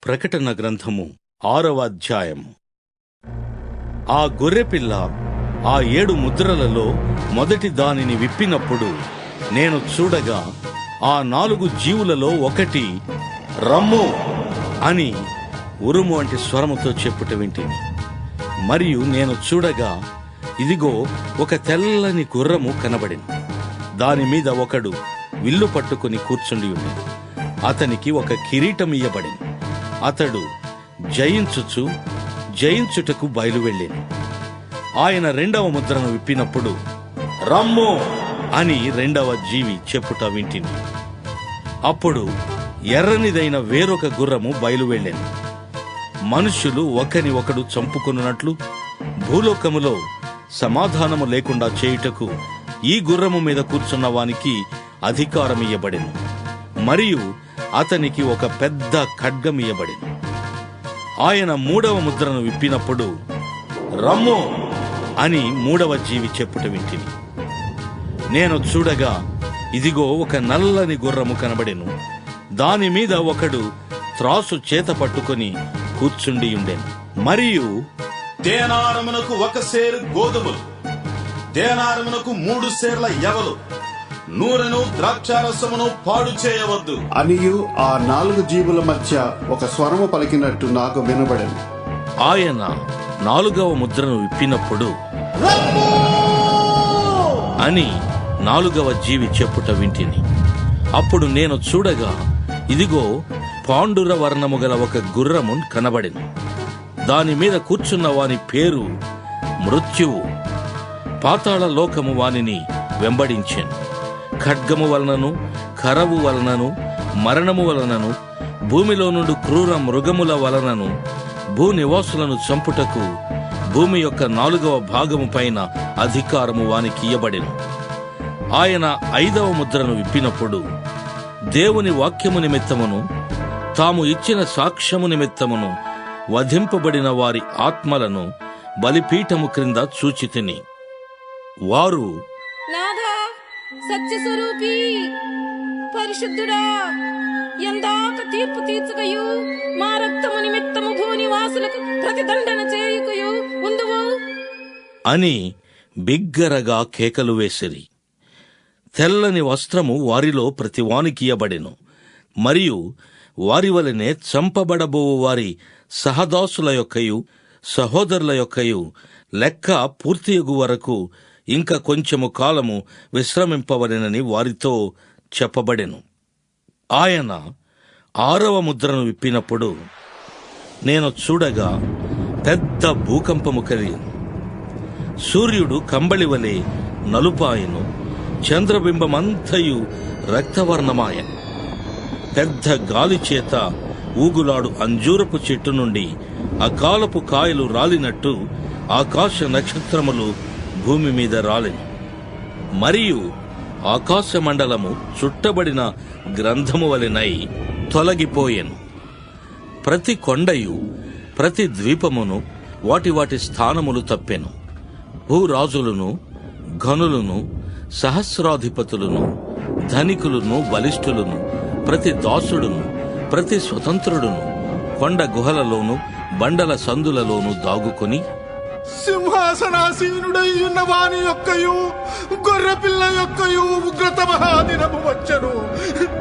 ప్రకటన గ్రంథము 6వ అధ్యాయము. ఆ గొర్రెపిల్ల ఆ 7 ముద్రలలో మొదటి దానిని విప్పినప్పుడు నేను చూడగా ఆ 4 జీవులలో ఒకటి రమ్ము అని ఉరుము వంటి స్వరముతో చెప్పుట వింటిని. మరియు నేను చూడగా ఇదిగో ఒక తెల్లని గుర్రము కనబడింది. దాని మీద ఒకడు విల్లు పట్టుకుని కూర్చుండి ఉన్నాడు. అతనికి ఒక కిరీటం ఇయ్యబడింది. అతడు జయించుటకు బయలువెళ్ళాను. ఆయన 2వ ముద్రను విప్పినప్పుడు రమ్ము అని 2వ జీవి చెప్పుట వింటిని. అప్పుడు ఎర్రనిదైన వేరొక గుర్రము బయలువెళ్ళాను. మనుష్యులు ఒకని ఒకడు చంపుకున్నట్లు భూలోకములో సమాధానము లేకుండా చేయుటకు ఈ గుర్రము మీద కూర్చున్న వానికి అధికారం ఇయ్యబడెను. మరియు అతనికి ఒక పెద్ద ఖడ్గం ఇయ్యబడింది. ఆయన 3వ ముద్రను విప్పినప్పుడు రమ్ము అని 3వ జీవి చెప్పుట వింటిని. నేను చూడగా ఇదిగో ఒక నల్లని గుర్రము కనబడెను. దాని మీద ఒకడు త్రాసు చేత పట్టుకొని కూర్చుండి ఉండెను. మరియు దేనారమునకు 1 సేరు గోధుమలు, దేనారమునకు 3 సేర్ల యవలు, నూనెను ద్రాక్షారసమును పాడు చేయవద్దు అనియు ఆ 4 జీవుల మధ్య ఒక స్వరము పలికినట్టు నాకు వినబడెను. ఆయన 4వ ముద్రను విప్పినప్పుడు అని 4వ జీవి చెప్పుట వింటిని. అప్పుడు నేను చూడగా ఇదిగో పాండుర వర్ణము గల ఒక గుర్రము కనబడెను. దాని మీద కూర్చున్న వాని పేరు మృత్యువు. పాతాళ లోకము వానిని వెంబడించెను. ఖడ్గము వలనను, కరవు వలనను, మరణము వలనను, భూమిలో నుండి క్రూర మృగముల వలనను భూనివాసులను చంపుటకు భూమి యొక్క 4వ భాగము పైన అధికారము వానికి ఇయ్యబడెను. ఆయన 5వ ముద్రను విప్పినప్పుడు దేవుని వాక్యము నిమిత్తమును తాము ఇచ్చిన సాక్ష్యము నిమిత్తమును వధింపబడిన వారి ఆత్మలను బలిపీఠము క్రింద చూచితిని. వారు సత్యస్వరూపీ పరిశుద్ధుడా, ఎందాక తీర్పు తీర్చుకయు మా రక్తము నిమిత్తము భూనివాసులకు ప్రతిదండన చేయుకయు ఉందువు అని బిగ్గరగా కేకలు వేసిరి. తెల్లని వస్త్రము వారిలో ప్రతివానికియబడెను. మరియు వారి వలనే చంపబడబోవు వారి సహదాసుల యొక్కయు సహోదరుల యొక్కయు లెక్క పూర్తియగు వరకు ఇంకా కొంచెము కాలము విశ్రమింపవలెనని వారితో చెప్పబడెను. ఆయన 6వ ముద్రను విప్పినప్పుడు నేను చూడగా పెద్ద భూకంపము కలిగింది. సూర్యుడు కంబళి వలె నలుపాయను, చంద్రబింబమంతయు రక్తవర్ణమాయను. పెద్ద గాలి చేత ఊగులాడు అంజూరపు చెట్టు నుండి అకాలపు కాయలు రాలినట్టు ఆకాశ నక్షత్రములు భూమి మీద రాలెను. మరియు ఆకాశ మండలము చుట్టబడిన గ్రంథము వలెనై తొలగిపోయెను. ప్రతి కొండయు ప్రతి ద్వీపమును వాటి స్థానములు తప్పెను. భూరాజులను, ఘనులను, సహస్రాధిపతులను, ధనికులను, బలిష్ఠులను, ప్రతి దాసుడును, ప్రతి స్వతంత్రుడును కొండ గుహలలోను బండల సందులలోను దాగుకొని సింహాసనాసీనుడై ఉన్న వాని యొక్కయు గొర్రెపిల్ల యొక్కయు ఉగ్రత మహాదినము వచ్చను.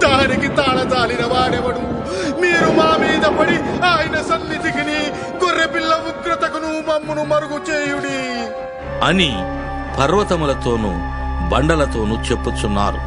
దానికి తాళజాలిన వాడెవడు? మీరు మా మీద పడి ఆయన సన్నిధికిని గొర్రెపిల్ల ఉగ్రతకును మమ్మును మరుగు చేయుడి అని పర్వతములతోనూ బండలతోనూ చెప్పుచున్నారు.